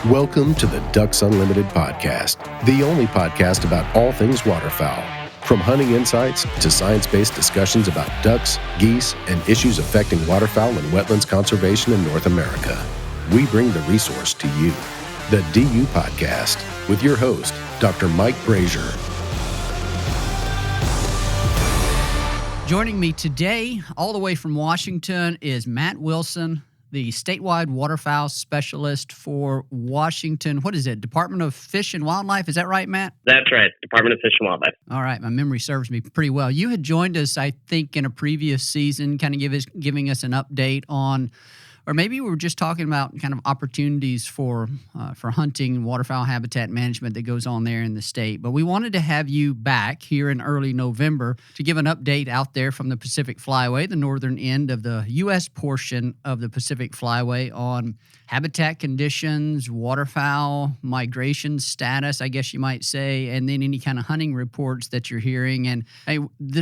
Welcome to the Ducks Unlimited podcast, the only podcast about all things waterfowl. From hunting insights to science-based discussions about ducks, geese, and issues affecting waterfowl and wetlands conservation in North America, we bring the resource to you. The DU Podcast with your host, Dr. Mike Brazier. Joining me today, all the way from Washington, is Matt Wilson, the statewide waterfowl specialist for Washington. What is it? Department of Fish and Wildlife? Is that right, Matt? That's right. Department of Fish and Wildlife. All right. My memory serves me pretty well. You had joined us, I think, in a previous season, kind of giving us an update on, or maybe we were just talking about kind of opportunities for hunting and waterfowl habitat management that goes on there in the state. But we wanted to have you back here in early November to give an update out there from the Pacific Flyway, the northern end of the U.S. portion of the Pacific Flyway, on habitat conditions, waterfowl migration status, I guess you might say, and then any kind of hunting reports that you're hearing. And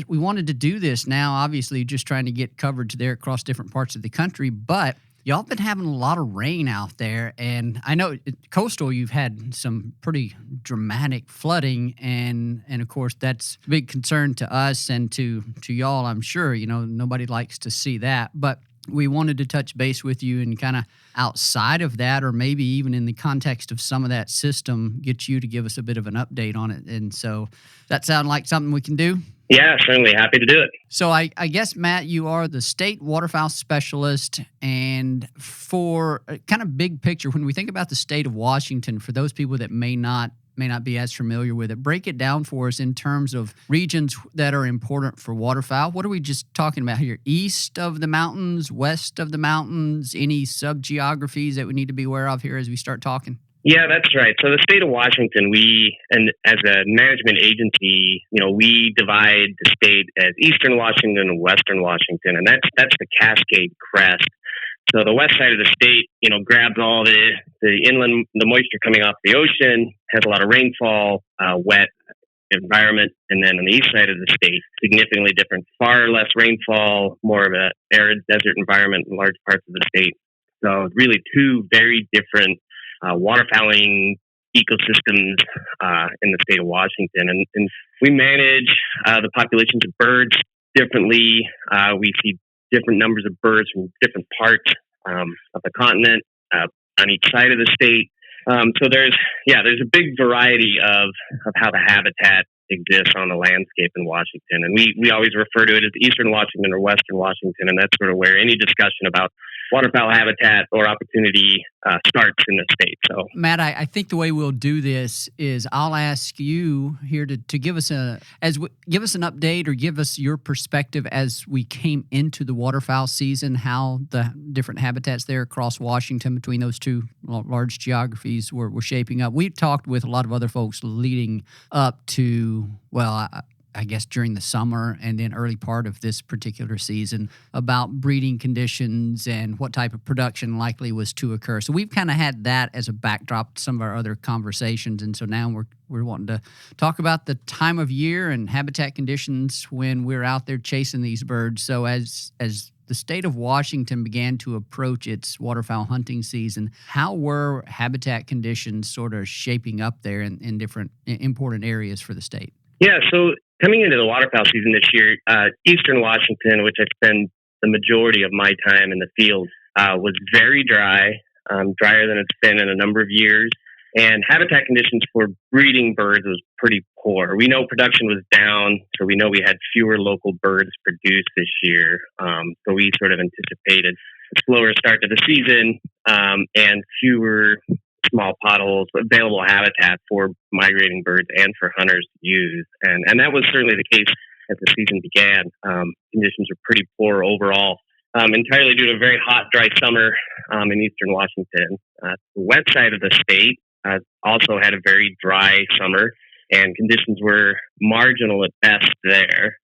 we wanted to do this now, obviously, just trying to get coverage there across different parts of the country, but y'all been having a lot of rain out there, and I know coastal you've had some pretty dramatic flooding, and of course that's a big concern to us and to y'all, I'm sure. You know, nobody likes to see that, but we wanted to touch base with you and kind of outside of that, or maybe even in the context of some of that system, get you to give us a bit of an update on it. And so that sound like something we can do? Yeah, certainly. Happy to do it. So I guess, Matt, you are the state waterfowl specialist, and for a kind of big picture, when we think about the state of Washington, for those people that may not be as familiar with it, break it down for us in terms of regions that are important for waterfowl. What are we just talking about here? East of the mountains, west of the mountains, any sub-geographies that we need to be aware of here as we start talking? Yeah, that's right. So the state of Washington, and as a management agency, we divide the state as Eastern Washington and Western Washington, and that's the Cascade crest. So the west side of the state, grabs all the inland, the moisture coming off the ocean, has a lot of rainfall, wet environment, and then on the east side of the state, significantly different, far less rainfall, more of an arid desert environment in large parts of the state. So really two very different waterfowling ecosystems in the state of Washington. And we manage the populations of birds differently. We see different numbers of birds from different parts of the continent on each side of the state. So there's a big variety of how the habitat exists on the landscape in Washington. And we always refer to it as Eastern Washington or Western Washington, and that's sort of where any discussion about waterfowl habitat or opportunity starts in the state. So, Matt, I think the way we'll do this is I'll ask you here to give us an update or give us your perspective as we came into the waterfowl season, how the different habitats there across Washington between those two large geographies were shaping up. We talked with a lot of other folks leading up to, I guess during the summer and then early part of this particular season about breeding conditions and what type of production likely was to occur. So we've kind of had that as a backdrop to some of our other conversations. And so now we're wanting to talk about the time of year and habitat conditions when we're out there chasing these birds. So as the state of Washington began to approach its waterfowl hunting season, how were habitat conditions sort of shaping up there in different important areas for the state? Yeah, so coming into the waterfowl season this year, Eastern Washington, which I spend the majority of my time in the field, was very dry, drier than it's been in a number of years. And habitat conditions for breeding birds was pretty poor. We know production was down, so we know we had fewer local birds produced this year. So we sort of anticipated a slower start to the season and fewer small potholes, available habitat for migrating birds and for hunters to use. And that was certainly the case as the season began. Conditions were pretty poor overall, entirely due to a very hot, dry summer in Eastern Washington. The west side of the state also had a very dry summer, and conditions were marginal at best there.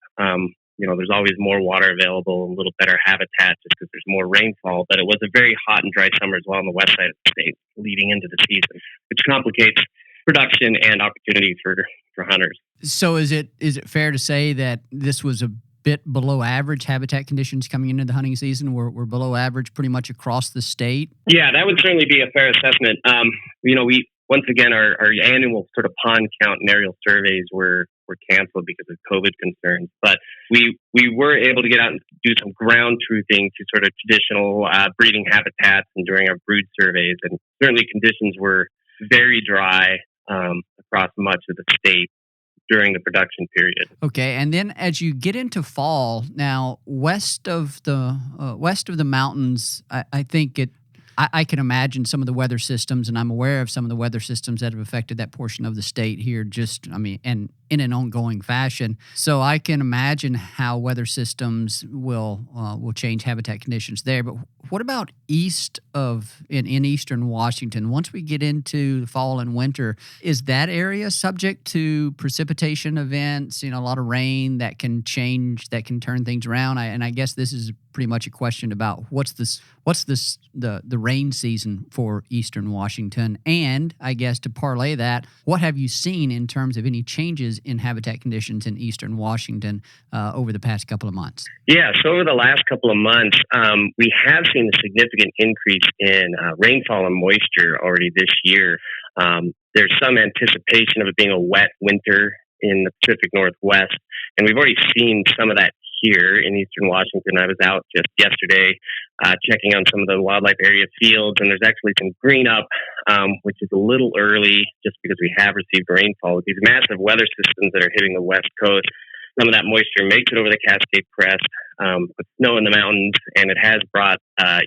There's always more water available and a little better habitat just because there's more rainfall, but it was a very hot and dry summer as well on the west side of the state leading into the season, which complicates production and opportunity for hunters. So is it fair to say that this was a bit below average habitat conditions coming into the hunting season? We're below average pretty much across the state. Yeah, that would certainly be a fair assessment. We once again our annual sort of pond count and aerial surveys were canceled because of COVID concerns, but we were able to get out and do some ground truthing to sort of traditional breeding habitats and during our brood surveys, and certainly conditions were very dry across much of the state during the production period. Okay, and then as you get into fall, now west of the mountains, I think I can imagine some of the weather systems, and I'm aware of some of the weather systems that have affected that portion of the state here, and in an ongoing fashion. So I can imagine how weather systems will change habitat conditions there. But what about in eastern Washington? Once we get into the fall and winter, is that area subject to precipitation events? A lot of rain that can turn things around. And I guess this is pretty much a question about what's the rain season for eastern Washington, and I guess to parlay that, what have you seen in terms of any changes in habitat conditions in eastern Washington over the past couple of months? Yeah, so over the last couple of months, we have seen a significant increase in rainfall and moisture already this year. There's some anticipation of it being a wet winter in the Pacific Northwest, and we've already seen some of that here in eastern Washington. I was out just yesterday checking on some of the wildlife area fields, and there's actually some green up, which is a little early just because we have received rainfall. With these massive weather systems that are hitting the West Coast, some of that moisture makes it over the Cascade Crest, with snow in the mountains, and it has brought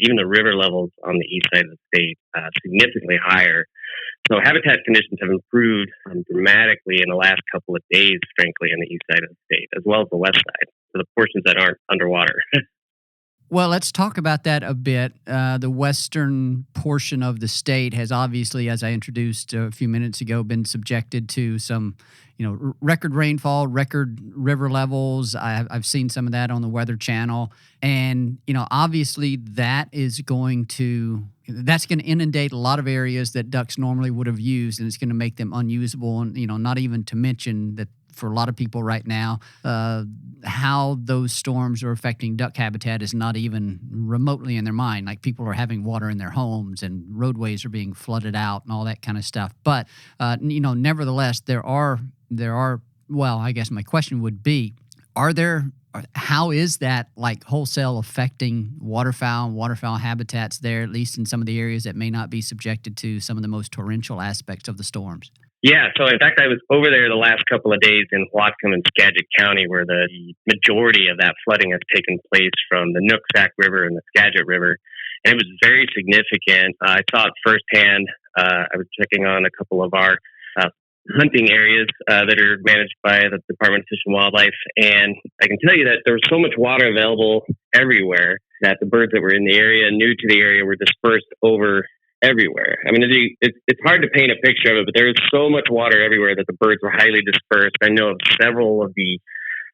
even the river levels on the east side of the state significantly higher. So habitat conditions have improved dramatically in the last couple of days, frankly, on the east side of the state, as well as the west side, for the portions that aren't underwater. Well, let's talk about that a bit. The western portion of the state has obviously, as I introduced a few minutes ago, been subjected to some, record rainfall, record river levels. I've seen some of that on the Weather Channel. And, obviously that's going to inundate a lot of areas that ducks normally would have used, and it's going to make them unusable. And, not even to mention that for a lot of people right now, how those storms are affecting duck habitat is not even remotely in their mind. Like, people are having water in their homes and roadways are being flooded out and all that kind of stuff. But, nevertheless, there are, well, I guess my question would be, how is that wholesale affecting waterfowl habitats there, at least in some of the areas that may not be subjected to some of the most torrential aspects of the storms? Yeah, so in fact, I was over there the last couple of days in Whatcom and Skagit County, where the majority of that flooding has taken place from the Nooksack River and the Skagit River. And it was very significant. I saw it firsthand. I was checking on a couple of our hunting areas that are managed by the Department of Fish and Wildlife. And I can tell you that there was so much water available everywhere that the birds that were in the area, new to the area, were dispersed over everywhere. I mean, it's hard to paint a picture of it, but there is so much water everywhere that the birds were highly dispersed. I know of several of the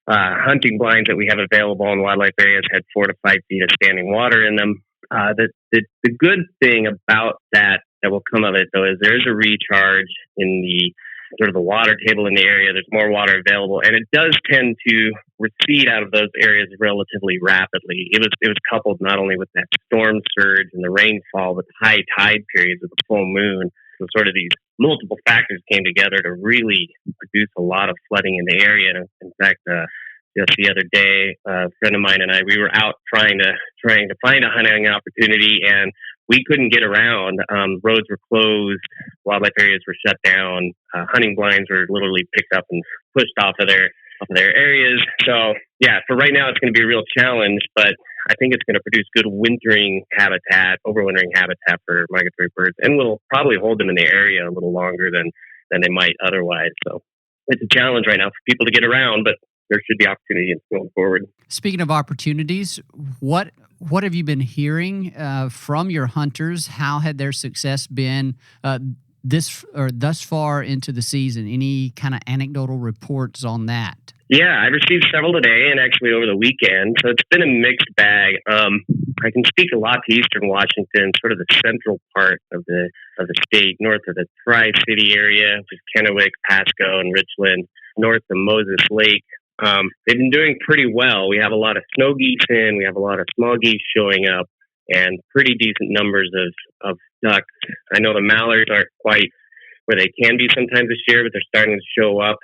hunting blinds that we have available in wildlife areas had 4 to 5 feet of standing water in them. The good thing about that will come of it, though, is there is a recharge in the sort of the water table in the area. There's more water available, and it does tend to recede out of those areas relatively rapidly. It was coupled not only with that storm surge and the rainfall, but the high tide periods of the full moon. So sort of these multiple factors came together to really produce a lot of flooding in the area. And in fact, just the other day, a friend of mine and I, we were out trying to find a hunting opportunity, and we couldn't get around. Roads were closed, wildlife areas were shut down, hunting blinds were literally picked up and pushed off of their areas. So yeah, for right now, it's going to be a real challenge, but I think it's going to produce good overwintering habitat for migratory birds, and will probably hold them in the area a little longer than they might otherwise. So it's a challenge right now for people to get around, but there should be opportunity going forward. Speaking of opportunities, what have you been hearing from your hunters? How had their success been thus far into the season? Any kind of anecdotal reports on that? Yeah, I received several today and actually over the weekend. So it's been a mixed bag. I can speak a lot to eastern Washington, sort of the central part of the state, north of the Tri-City area, which is Kennewick, Pasco, and Richland, north of Moses Lake, They've been doing pretty well. We have a lot of snow geese in, we have a lot of small geese showing up, and pretty decent numbers of ducks. I know the mallards aren't quite where they can be sometimes this year, but they're starting to show up.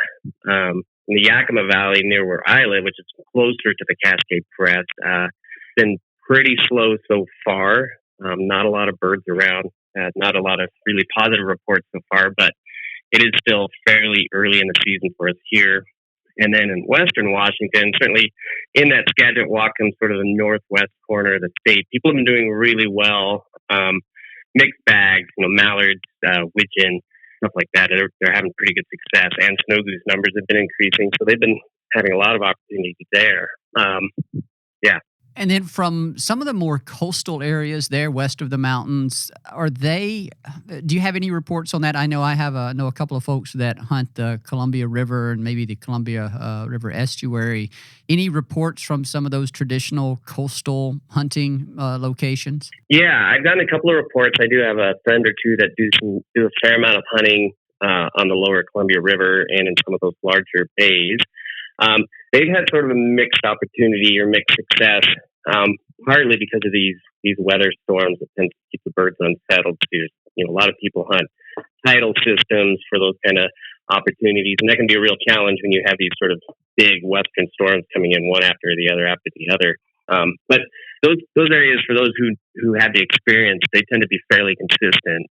In the Yakima Valley near where I live, which is closer to the Cascade Crest, been pretty slow so far. Not a lot of birds around, not a lot of really positive reports so far, but it is still fairly early in the season for us here. And then in Western Washington, certainly in that Skagit Whatcom, sort of the northwest corner of the state, people have been doing really well. Mixed bags, mallards, widgeon, stuff like that. They're having pretty good success, and snow goose numbers have been increasing, so they've been having a lot of opportunities there. Yeah. And then from some of the more coastal areas there west of the mountains, do you have any reports on that? I know I know a couple of folks that hunt the Columbia River and maybe the Columbia River estuary. Any reports from some of those traditional coastal hunting locations? Yeah, I've done a couple of reports. I do have a friend or two that do a fair amount of hunting on the lower Columbia River and in some of those larger bays. They've had sort of a mixed opportunity or mixed success, partly because of these weather storms that tend to keep the birds unsettled. There's, a lot of people hunt tidal systems for those kind of opportunities, and that can be a real challenge when you have these sort of big western storms coming in one after the other after the other. But those areas, for those who have the experience, they tend to be fairly consistent.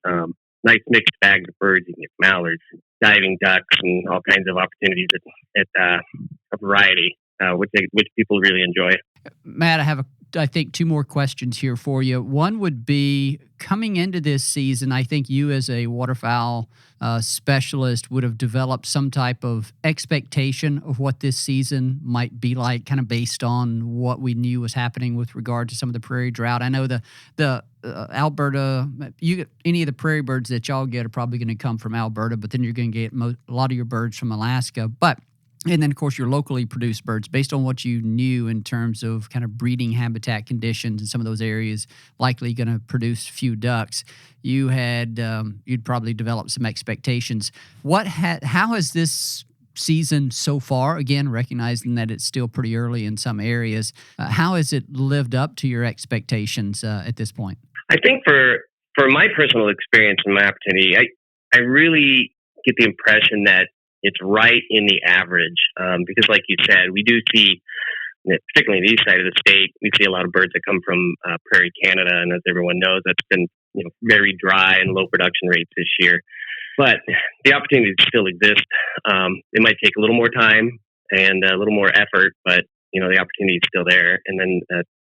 Nice mixed bags of birds. You can get mallards, diving ducks, and all kinds of opportunities at a variety, which people really enjoy. Matt, I have, I think, two more questions here for you. One would be, coming into this season, I think you as a waterfowl specialist would have developed some type of expectation of what this season might be like, kind of based on what we knew was happening with regard to some of the prairie drought. I know the Alberta, any of the prairie birds that y'all get are probably going to come from Alberta, but then you're going to get a lot of your birds from Alaska. And then, of course, your locally produced birds, based on what you knew in terms of kind of breeding habitat conditions in some of those areas, likely going to produce few ducks. You'd probably develop some expectations. How has this season so far, again, recognizing that it's still pretty early in some areas, how has it lived up to your expectations at this point? I think for my personal experience and my opportunity, I really get the impression that it's right in the average, because like you said, we do see, particularly in the east side of the state, we see a lot of birds that come from Prairie Canada, and as everyone knows, that's been very dry and low production rates this year. But the opportunities still exist. It might take a little more time and a little more effort, but the opportunity is still there. And then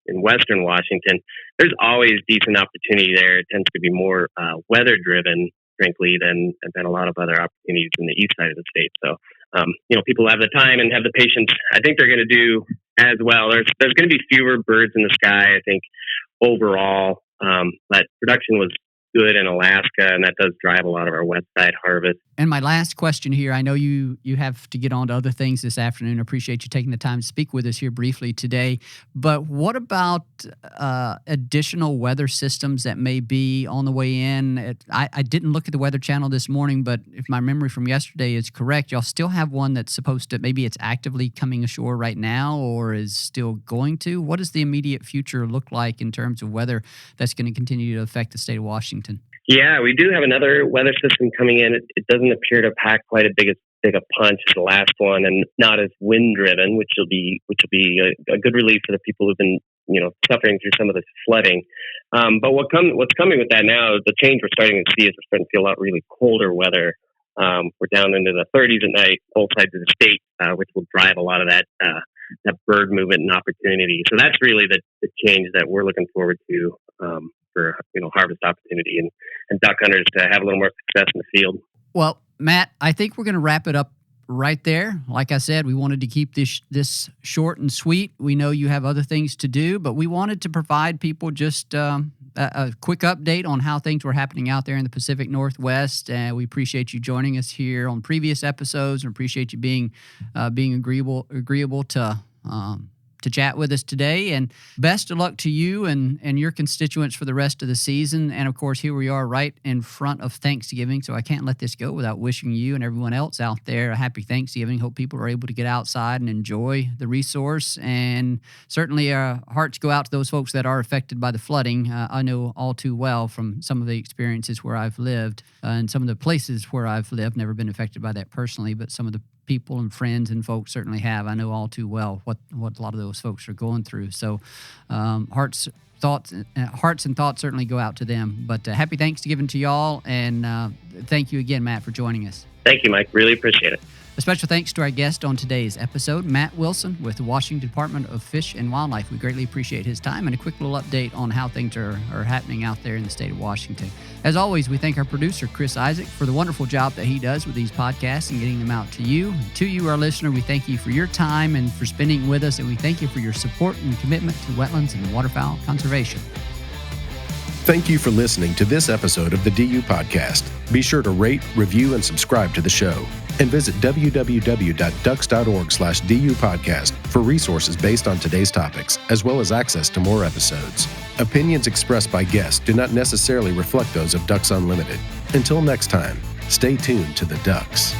in Western Washington, there's always decent opportunity there. It tends to be more weather driven, frankly, than a lot of other opportunities in the east side of the state. So, people have the time and have the patience. I think they're going to do as well. There's going to be fewer birds in the sky, I think, overall. But production was good in Alaska, and that does drive a lot of our west side harvest. And my last question here, I know you have to get on to other things this afternoon. I appreciate you taking the time to speak with us here briefly today. But what about additional weather systems that may be on the way in? I didn't look at the Weather Channel this morning, but if my memory from yesterday is correct, y'all still have one that's supposed to, maybe it's actively coming ashore right now or is still going to. What does the immediate future look like in terms of weather that's going to continue to affect the state of Washington? Yeah, we do have another weather system coming in. It doesn't appear to pack quite as big a punch as the last one, and not as wind driven, which will be a good relief for the people who've been suffering through some of the flooding. But what's coming with that now is the change we're starting to see is we're starting to feel a lot really colder weather. We're down into the 30s at night, both sides of the state, which will drive a lot of that bird movement and opportunity. So that's really the change that we're looking forward to for harvest opportunity and duck hunters to have a little more success in the field. Well, Matt, I think we're going to wrap it up right there. Like I said, we wanted to keep this short and sweet. We know you have other things to do, but we wanted to provide people just a quick update on how things were happening out there in the Pacific Northwest. And we appreciate you joining us here on previous episodes, and appreciate you being agreeable to to chat with us today. And best of luck to you and your constituents for the rest of the season. And of course, here we are right in front of Thanksgiving. So I can't let this go without wishing you and everyone else out there a happy Thanksgiving. Hope people are able to get outside and enjoy the resource. And certainly our hearts go out to those folks that are affected by the flooding. I know all too well from some of the experiences where I've lived and some of the places where I've lived, never been affected by that personally, but some of the people and friends and folks certainly have. I know all too well what a lot of those folks are going through. So hearts and thoughts certainly go out to them. But happy Thanksgiving to y'all, and thank you again, Matt, for joining us. Thank you, Mike. Really appreciate it. A special thanks to our guest on today's episode, Matt Wilson with the Washington Department of Fish and Wildlife. We greatly appreciate his time and a quick little update on how things are happening out there in the state of Washington. As always, we thank our producer, Chris Isaac, for the wonderful job that he does with these podcasts and getting them out to you. To you, our listener, we thank you for your time and for spending with us, and we thank you for your support and commitment to wetlands and waterfowl conservation. Thank you for listening to this episode of the DU Podcast. Be sure to rate, review, and subscribe to the show. And visit www.ducks.org/DU Podcast for resources based on today's topics, as well as access to more episodes. Opinions expressed by guests do not necessarily reflect those of Ducks Unlimited. Until next time, stay tuned to the Ducks.